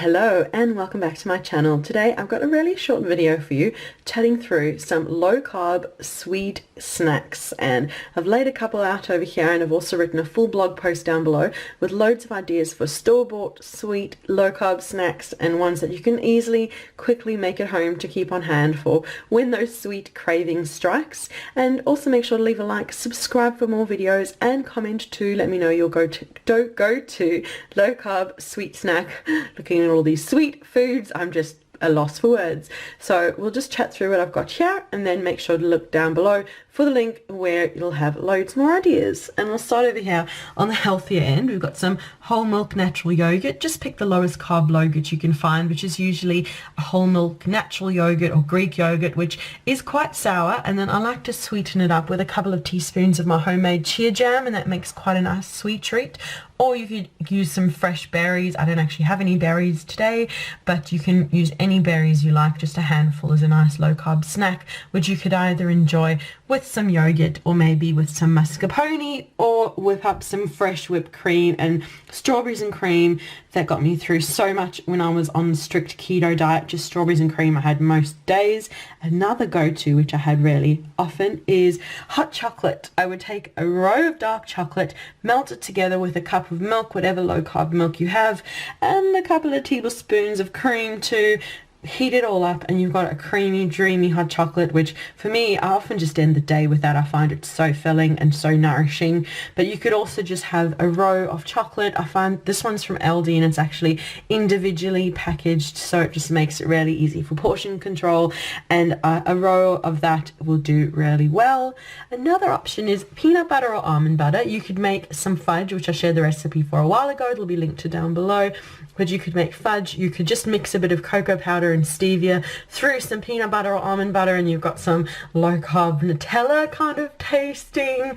Hello and welcome back to my channel. Today I've got a really short video for you chatting through some low carb sweet snacks, and I've laid a couple out over here, and I've also written a full blog post down below with loads of ideas for store-bought sweet low carb snacks and ones that you can easily quickly make at home to keep on hand for when those sweet cravings strikes. And also make sure to leave a like, subscribe for more videos, and comment to let me know your go to low carb sweet snack. Looking at all these sweet foods, I'm just a loss for words. So we'll just chat through what I've got here, and then make sure to look down below for the link where you'll have loads more ideas. And we'll start over here on the healthier end. We've got some whole milk natural yogurt. Just pick the lowest carb yogurt you can find, which is usually a whole milk natural yogurt or Greek yogurt, which is quite sour. And then I like to sweeten it up with a couple of teaspoons of my homemade chia jam, and that makes quite a nice sweet treat. Or you could use some fresh berries. I don't actually have any berries today, but you can use any berries you like, just a handful as a nice low carb snack, which you could either enjoy with some yogurt or maybe with some mascarpone, or whip up some fresh whipped cream and strawberries and cream. That got me through so much when I was on the strict keto diet. Just strawberries and cream I had most days. Another go-to, which I had really often, is hot chocolate. I would take a row of dark chocolate, melt it together with a cup of milk, whatever low carb milk you have, and a couple of tablespoons of cream to heat it all up, and you've got a creamy, dreamy hot chocolate, which for me, I often just end the day with that. I find it so filling and so nourishing. But you could also just have a row of chocolate. I find this one's from Aldi, and it's actually individually packaged, so it just makes it really easy for portion control, and a row of that will do really well. Another option is peanut butter or almond butter. You could make some fudge, which I shared the recipe for a while ago. It'll be linked to down below. But you could make fudge. You could just mix a bit of cocoa powder and stevia through some peanut butter or almond butter, and you've got some low carb Nutella kind of tasting.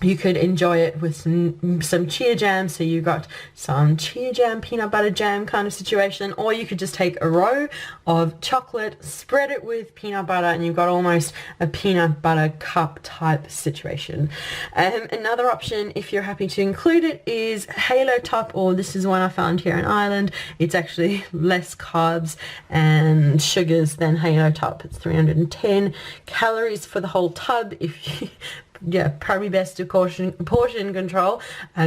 You could enjoy it with some chia jam, so you got some chia jam, peanut butter jam kind of situation. Or you could just take a row of chocolate, spread it with peanut butter, and you've got almost a peanut butter cup type situation. Another option, if you're happy to include it, is Halo Top, or this is one I found here in Ireland. It's actually less carbs and sugars than Halo Top. It's 310 calories for the whole tub. Yeah, probably best to portion control.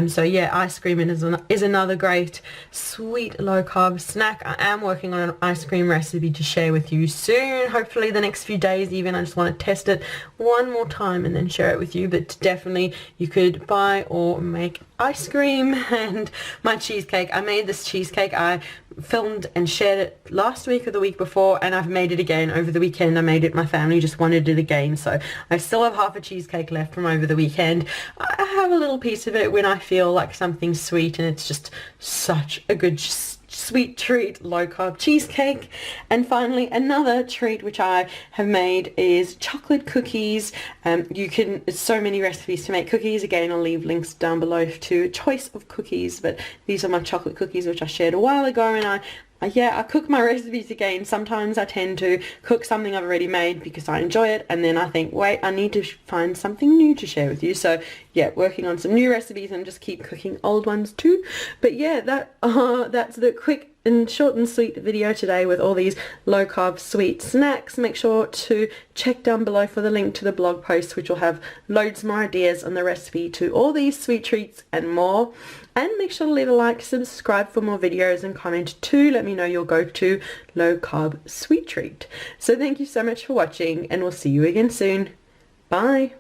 So yeah, ice cream is another great sweet low carb snack. I am working on an ice cream recipe to share with you soon, hopefully the next few days even. I just want to test it one more time and then share it with you. But definitely you could buy or make ice cream. And my cheesecake, I made this cheesecake. I filmed and shared it last week or the week before, and I've made it again over the weekend. I made it, my family just wanted it again, so I still have half a cheesecake left from over the weekend. I have a little piece of it when I feel like something's sweet, and it's just such a good sweet treat, low carb cheesecake. And finally, another treat which I have made is chocolate cookies. There's so many recipes to make cookies. Again, I'll leave links down below to a choice of cookies, but these are my chocolate cookies which I shared a while ago, and I cook my recipes again. Sometimes I tend to cook something I've already made because I enjoy it, and then I think, wait, I need to find something new to share with you. So yeah, working on some new recipes and just keep cooking old ones too. But yeah, that's the quick and short and sweet video today with all these low carb sweet snacks. Make sure to check down below for the link to the blog post, which will have loads more ideas on the recipe to all these sweet treats and more. And make sure to leave a like, subscribe for more videos, and comment to let me know your go-to low carb sweet treat. So thank you so much for watching, and we'll see you again soon. Bye.